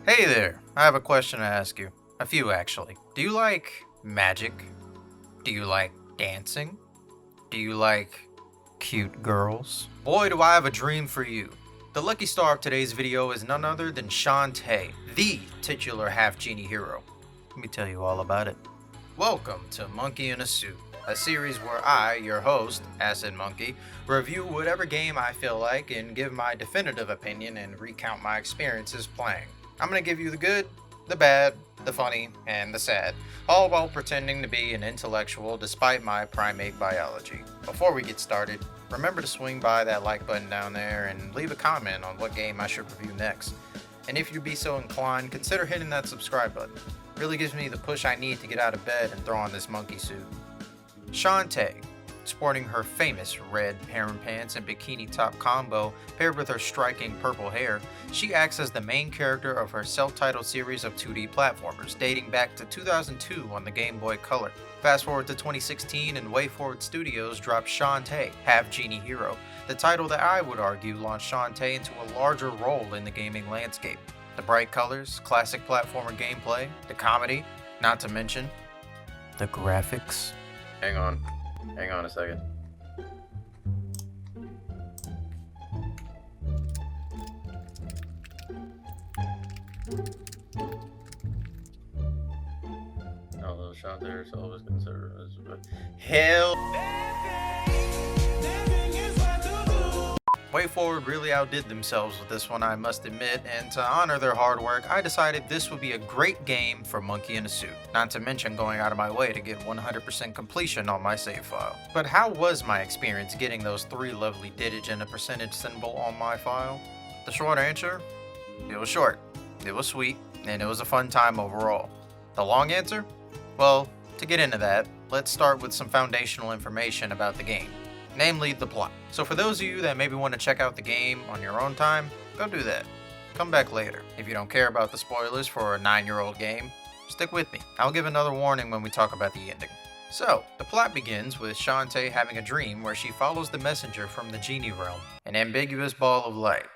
Hey there, I have a question to ask you. A few, actually. Do you like magic? Do you like dancing? Do you like cute girls? Boy, do I have a dream for you. The lucky star of today's video is none other than Shantae, the titular Half-Genie Hero. Let me tell you all about it. Welcome to Monkey in a Suit, a series where I, your host, Acid Monkey, review whatever game I feel like and give my definitive opinion and recount my experiences playing. I'm going to give you the good, the bad, the funny, and the sad, all while pretending to be an intellectual despite my primate biology. Before we get started, remember to swing by that like button down there and leave a comment on what game I should review next. And if you'd be so inclined, consider hitting that subscribe button. Really gives me the push I need to get out of bed and throw on this monkey suit. Shantae, sporting her famous red harem pants and bikini top combo paired with her striking purple hair, she acts as the main character of her self-titled series of 2D platformers dating back to 2002 on the Game Boy Color. Fast forward to 2016 and WayForward Studios dropped Shantae, Half-Genie Hero, the title that I would argue launched Shantae into a larger role in the gaming landscape. The bright colors, classic platformer gameplay, the comedy, not to mention the graphics. Hang on a second. Although Shantae herself is considered as hell. WayForward really outdid themselves with this one, I must admit, and to honor their hard work, I decided this would be a great game for Monkey in a Suit, not to mention going out of my way to get 100% completion on my save file. But how was my experience getting those 3 lovely digits and a percentage symbol on my file? The short answer? It was short, it was sweet, and it was a fun time overall. The long answer? Well, to get into that, let's start with some foundational information about the game. Namely, the plot. So for those of you that maybe want to check out the game on your own time, go do that. Come back later. If you don't care about the spoilers for a 9-year-old game, stick with me. I'll give another warning when we talk about the ending. So, the plot begins with Shantae having a dream where she follows the messenger from the genie realm, an ambiguous ball of light.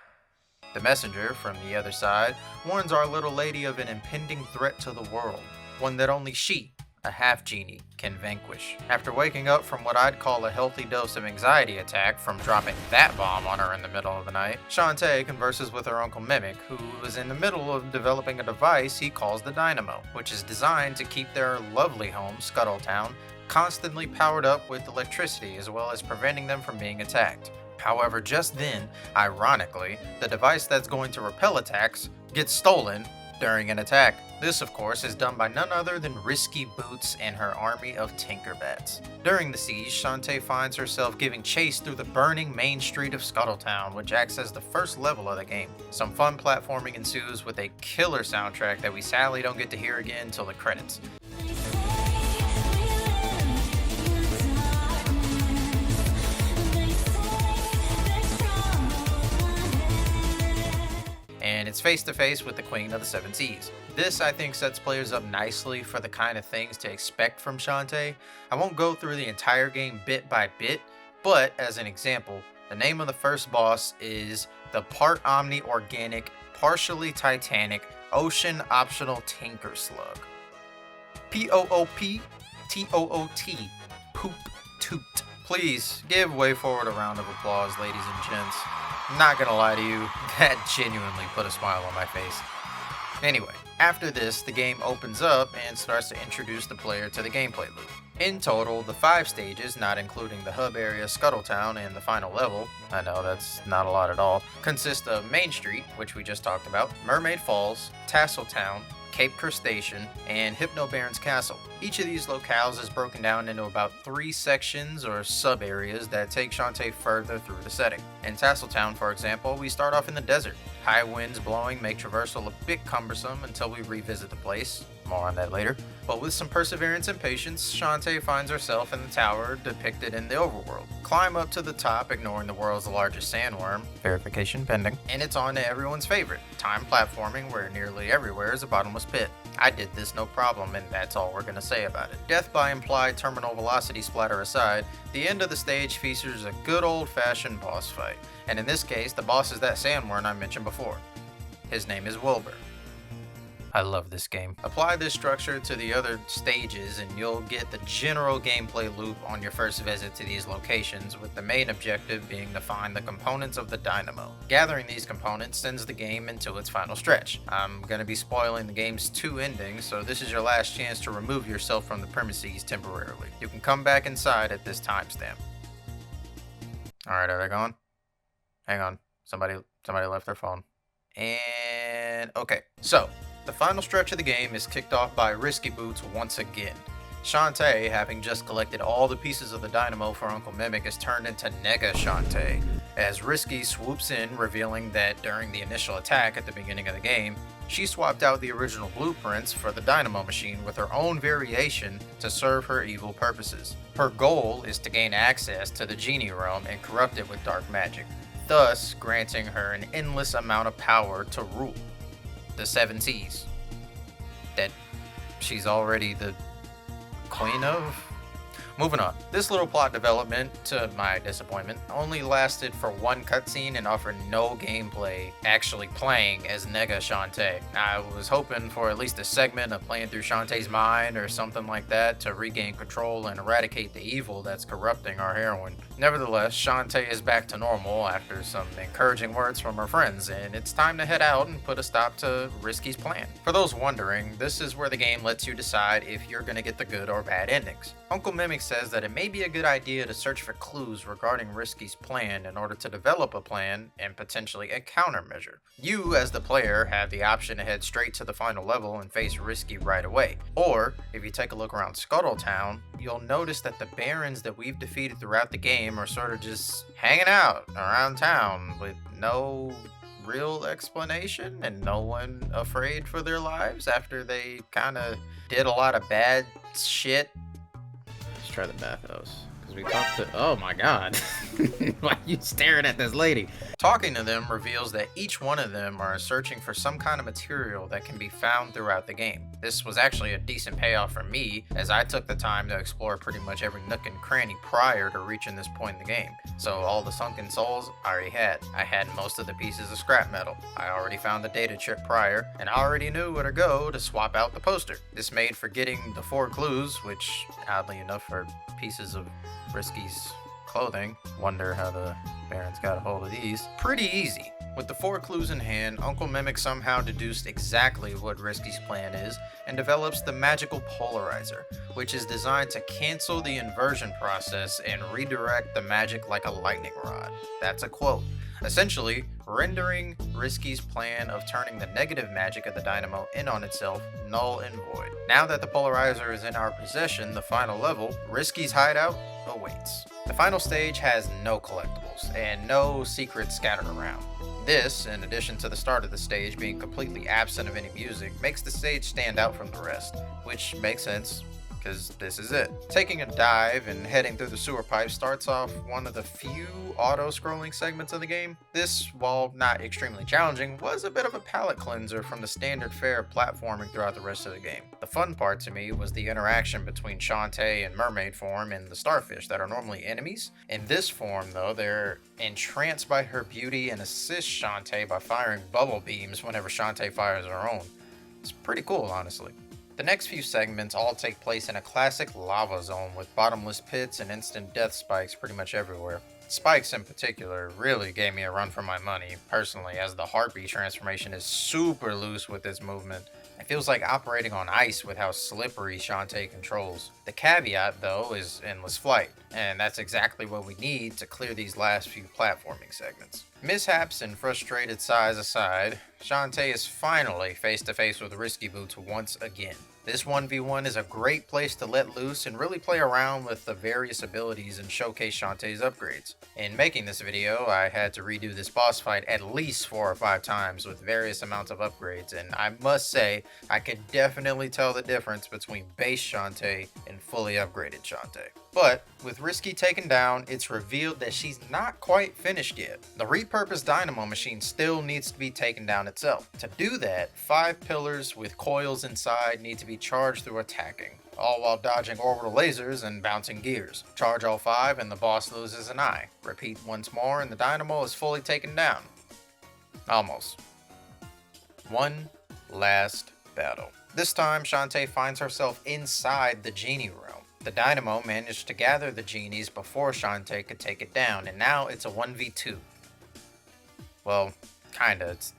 The messenger, from the other side, warns our little lady of an impending threat to the world, one that only she, a half-genie, can vanquish. After waking up from what I'd call a healthy dose of anxiety attack from dropping that bomb on her in the middle of the night, Shantae converses with her Uncle Mimic, who is in the middle of developing a device he calls the Dynamo, which is designed to keep their lovely home, Scuttletown, constantly powered up with electricity as well as preventing them from being attacked. However, just then, ironically, the device that's going to repel attacks gets stolen during an attack. This, of course, is done by none other than Risky Boots and her army of Tinkerbats. During the siege, Shantae finds herself giving chase through the burning main street of Scuttletown, which acts as the first level of the game. Some fun platforming ensues with a killer soundtrack that we sadly don't get to hear again until the credits. And it's face to face with the Queen of the Seven Seas. This, I think, sets players up nicely for the kind of things to expect from Shantae. I won't go through the entire game bit by bit, but as an example, the name of the first boss is the part Omni Organic, partially Titanic, Ocean Optional Tinker Slug. P-O-O-P-T-O-O-T. Poop Toot. Please give WayForward a round of applause, ladies and gents. Not gonna lie to you, that genuinely put a smile on my face. Anyway, after this, the game opens up and starts to introduce the player to the gameplay loop. In total, the 5 stages, not including the hub area Scuttletown and the final level, I know that's not a lot at all, consist of Main Street, which we just talked about, Mermaid Falls, Tasseltown, Cape Crustacean, and Hypnobaron's Castle. Each of these locales is broken down into about 3 sections or sub-areas that take Shantae further through the setting. In Tasseltown, for example, we start off in the desert. High winds blowing make traversal a bit cumbersome until we revisit the place. More on that later. But with some perseverance and patience, Shantae finds herself in the tower depicted in the overworld. Climb up to the top, ignoring the world's largest sandworm, verification pending, and it's on to everyone's favorite, time platforming, where nearly everywhere is a bottomless pit. I did this no problem, and that's all we're gonna say about it. Death by implied terminal velocity splatter aside, the end of the stage features a good old-fashioned boss fight, and in this case, the boss is that sandworm I mentioned before. His name is Wilbur. I love this game. Apply this structure to the other stages and you'll get the general gameplay loop on your first visit to these locations, with the main objective being to find the components of the dynamo. Gathering these components sends the game into its final stretch. I'm going to be spoiling the game's 2 endings, so this is your last chance to remove yourself from the premises temporarily. You can come back inside at this timestamp. Alright, are they gone? Hang on. Somebody left their phone. And okay, so the final stretch of the game is kicked off by Risky Boots once again. Shantae, having just collected all the pieces of the dynamo for Uncle Mimic, is turned into Nega Shantae, as Risky swoops in, revealing that during the initial attack at the beginning of the game, she swapped out the original blueprints for the dynamo machine with her own variation to serve her evil purposes. Her goal is to gain access to the genie realm and corrupt it with dark magic, thus granting her an endless amount of power to rule the 7 seas that she's already the queen of? Moving on. This little plot development, to my disappointment, only lasted for one cutscene and offered no gameplay actually playing as Nega Shantae. I was hoping for at least a segment of playing through Shantae's mind or something like that to regain control and eradicate the evil that's corrupting our heroine. Nevertheless, Shantae is back to normal after some encouraging words from her friends, and it's time to head out and put a stop to Risky's plan. For those wondering, this is where the game lets you decide if you're gonna get the good or bad endings. Uncle Mimic says that it may be a good idea to search for clues regarding Risky's plan in order to develop a plan and potentially a countermeasure. You, as the player, have the option to head straight to the final level and face Risky right away. Or, if you take a look around Scuttletown, you'll notice that the barons that we've defeated throughout the game are sort of just hanging out around town with no real explanation and no one afraid for their lives after they kind of did a lot of bad shit. Let's try the bathhouse, because we talked to... Oh my god. Why are you staring at this lady? Talking to them reveals that each one of them are searching for some kind of material that can be found throughout the game. This was actually a decent payoff for me, as I took the time to explore pretty much every nook and cranny prior to reaching this point in the game. So all the sunken souls I already had. I had most of the pieces of scrap metal. I already found the data chip prior, and I already knew where to go to swap out the poster. This made for getting the 4 clues, which oddly enough are pieces of Risky's clothing. Wonder how the barons got a hold of these. Pretty easy. With the 4 clues in hand, Uncle Mimic somehow deduced exactly what Risky's plan is and develops the magical polarizer, which is designed to cancel the inversion process and redirect the magic like a lightning rod. That's a quote. Essentially, rendering Risky's plan of turning the negative magic of the dynamo in on itself null and void. Now that the polarizer is in our possession, the final level, Risky's hideout, awaits. The final stage has no collectibles and no secrets scattered around. This, in addition to the start of the stage being completely absent of any music, makes the stage stand out from the rest, which makes sense, because this is it. Taking a dive and heading through the sewer pipe starts off one of the few auto-scrolling segments of the game. This, while not extremely challenging, was a bit of a palate cleanser from the standard fare of platforming throughout the rest of the game. The fun part to me was the interaction between Shantae in mermaid form and the starfish that are normally enemies. In this form, though, they're entranced by her beauty and assist Shantae by firing bubble beams whenever Shantae fires her own. It's pretty cool, honestly. The next few segments all take place in a classic lava zone with bottomless pits and instant death spikes pretty much everywhere. Spikes in particular really gave me a run for my money, personally, as the heartbeat transformation is super loose with its movement. It feels like operating on ice with how slippery Shantae controls. The caveat, though, is endless flight, and that's exactly what we need to clear these last few platforming segments. Mishaps and frustrated sighs aside, Shantae is finally face to face with Risky Boots once again. This 1v1 is a great place to let loose and really play around with the various abilities and showcase Shantae's upgrades. In making this video, I had to redo this boss fight at least 4 or 5 times with various amounts of upgrades, and I must say, I can definitely tell the difference between base Shantae and fully upgraded Shantae. But with Risky taken down, it's revealed that she's not quite finished yet. The repurposed dynamo machine still needs to be taken down itself. To do that, 5 pillars with coils inside need to be charged through attacking, all while dodging orbital lasers and bouncing gears. Charge all 5 and the boss loses an eye. Repeat once more and the dynamo is fully taken down. Almost. One last battle. This time, Shantae finds herself inside the genie realm. The Dynamo managed to gather the genies before Shantae could take it down, and now it's a 1v2. Well, kinda. It's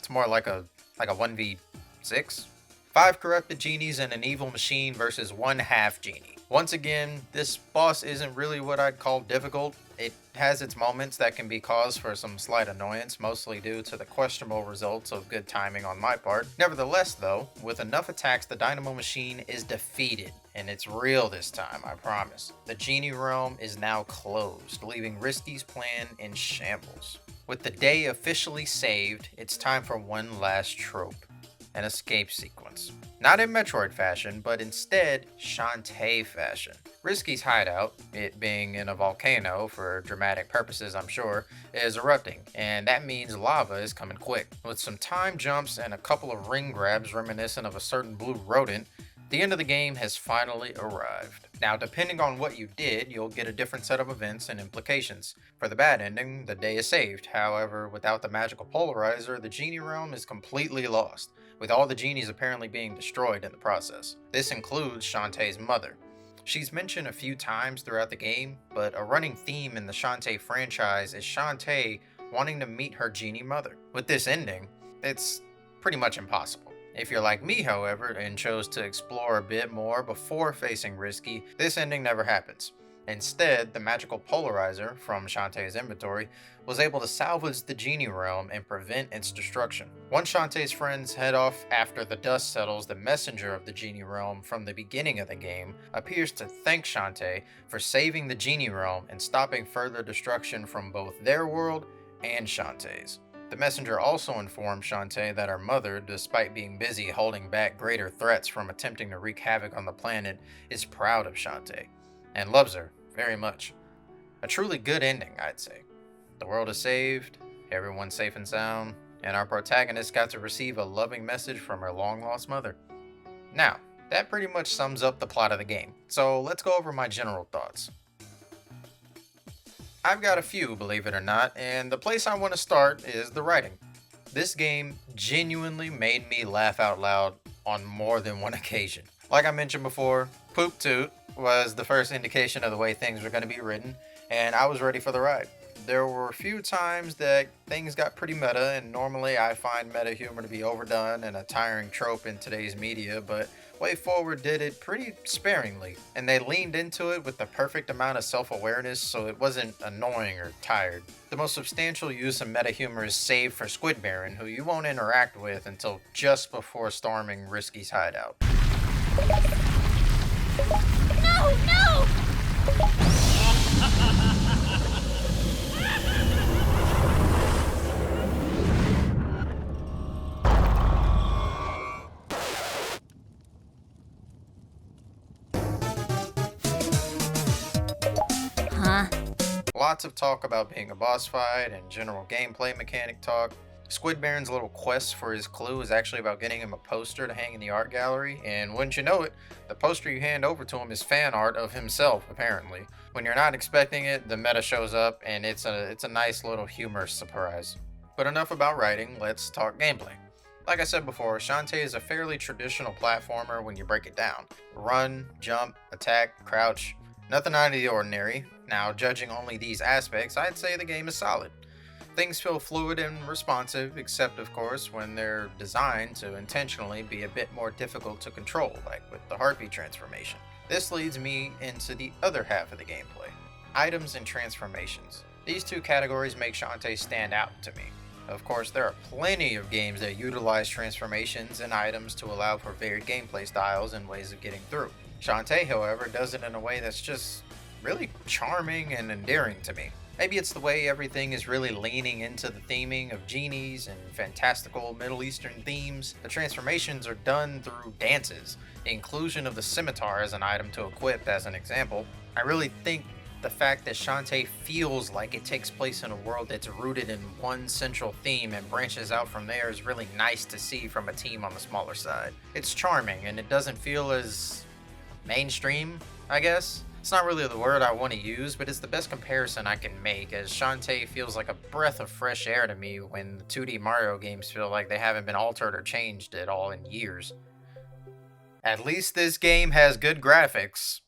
more like a 1v6. 5 corrupted genies and an evil machine versus 1 half genie. Once again, this boss isn't really what I'd call difficult. It has its moments that can be cause for some slight annoyance, mostly due to the questionable results of good timing on my part. Nevertheless though, with enough attacks the Dynamo machine is defeated, and it's real this time, I promise. The genie realm is now closed, leaving Risky's plan in shambles. With the day officially saved, it's time for one last trope. An escape sequence. Not in Metroid fashion, but instead Shantae fashion. Risky's hideout, it being in a volcano for dramatic purposes I'm sure, is erupting, and that means lava is coming quick. With some time jumps and a couple of ring grabs reminiscent of a certain blue rodent, the end of the game has finally arrived. Now, depending on what you did, you'll get a different set of events and implications. For the bad ending, the day is saved. However, without the magical polarizer, the genie realm is completely lost, with all the genies apparently being destroyed in the process. This includes Shantae's mother. She's mentioned a few times throughout the game, but a running theme in the Shantae franchise is Shantae wanting to meet her genie mother. With this ending, it's pretty much impossible. If you're like me, however, and chose to explore a bit more before facing Risky, this ending never happens. Instead, the magical polarizer from Shantae's inventory was able to salvage the genie realm and prevent its destruction. Once Shantae's friends head off after the dust settles, the messenger of the genie realm from the beginning of the game appears to thank Shantae for saving the genie realm and stopping further destruction from both their world and Shantae's. The messenger also informed Shantae that her mother, despite being busy holding back greater threats from attempting to wreak havoc on the planet, is proud of Shantae and loves her very much. A truly good ending, I'd say. The world is saved, everyone's safe and sound, and our protagonist got to receive a loving message from her long-lost mother. Now, that pretty much sums up the plot of the game, so let's go over my general thoughts. I've got a few, believe it or not, and the place I want to start is the writing. This game genuinely made me laugh out loud on more than one occasion. Like I mentioned before, Poop Toot was the first indication of the way things were going to be written, and I was ready for the ride. There were a few times that things got pretty meta, and normally I find meta humor to be overdone and a tiring trope in today's media, but Way Forward did it pretty sparingly, and they leaned into it with the perfect amount of self-awareness so it wasn't annoying or tired. The most substantial use of meta humor is saved for Squid Baron, who you won't interact with until just before storming Risky's hideout. No, no! Lots of talk about being a boss fight and general gameplay mechanic talk. Squid Baron's little quest for his clue is actually about getting him a poster to hang in the art gallery, and wouldn't you know it, the poster you hand over to him is fan art of himself, apparently. When you're not expecting it, the meta shows up, and it's a nice little humorous surprise. But enough about writing, let's talk gameplay. Like I said before, Shantae is a fairly traditional platformer when you break it down. Run, jump, attack, crouch, nothing out of the ordinary. Now, judging only these aspects, I'd say the game is solid. Things feel fluid and responsive, except of course when they're designed to intentionally be a bit more difficult to control, like with the heartbeat transformation. This leads me into the other half of the gameplay, items and transformations. These two categories make Shantae stand out to me. Of course, there are plenty of games that utilize transformations and items to allow for varied gameplay styles and ways of getting through. Shantae, however, does it in a way that's just really charming and endearing to me. Maybe it's the way everything is really leaning into the theming of genies and fantastical Middle Eastern themes. The transformations are done through dances, the inclusion of the scimitar as an item to equip as an example. I really think the fact that Shantae feels like it takes place in a world that's rooted in one central theme and branches out from there is really nice to see from a team on the smaller side. It's charming and it doesn't feel as mainstream, I guess. It's not really the word I want to use, but it's the best comparison I can make, as Shantae feels like a breath of fresh air to me when the 2D Mario games feel like they haven't been altered or changed at all in years. At least this game has good graphics.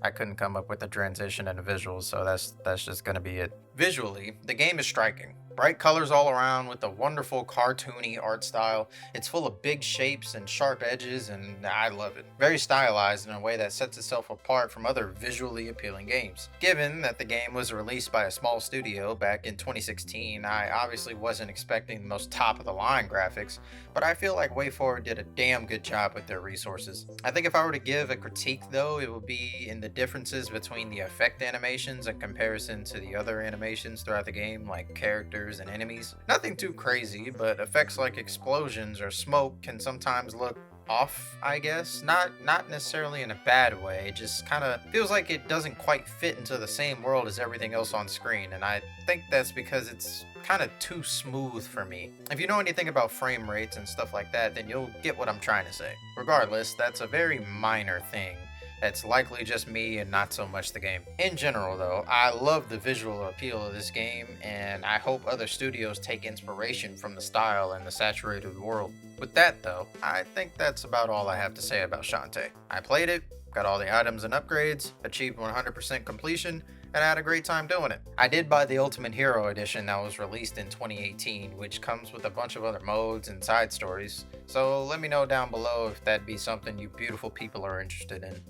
I couldn't come up with the transition and the visuals, so that's just gonna be it. Visually, the game is striking. Bright colors all around with a wonderful cartoony art style. It's full of big shapes and sharp edges, and I love it. Very stylized in a way that sets itself apart from other visually appealing games. Given that the game was released by a small studio back in 2016, I obviously wasn't expecting the most top of the line graphics, but I feel like WayForward did a damn good job with their resources. I think if I were to give a critique though, it would be in the differences between the effect animations in comparison to the other animations throughout the game, like characters and enemies. Nothing too crazy, but effects like explosions or smoke can sometimes look off, I guess. Not necessarily in a bad way, just kind of feels like it doesn't quite fit into the same world as everything else on screen, and I think that's because it's kind of too smooth for me. If you know anything about frame rates and stuff like that, then you'll get what I'm trying to say. Regardless, that's a very minor thing. That's likely just me and not so much the game. In general though, I love the visual appeal of this game, and I hope other studios take inspiration from the style and the saturated world. With that though, I think that's about all I have to say about Shantae. I played it, got all the items and upgrades, achieved 100% completion, and I had a great time doing it. I did buy the Ultimate Hero Edition that was released in 2018, which comes with a bunch of other modes and side stories, so let me know down below if that'd be something you beautiful people are interested in.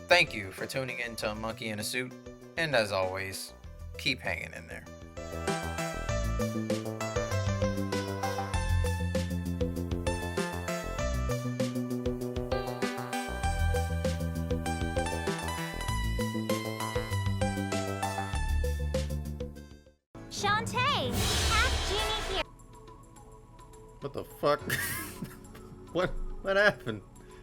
Thank you for tuning in to Monkey in a Suit, and as always, keep hanging in there. Shantae, Half-Genie Hero. What the fuck? What happened?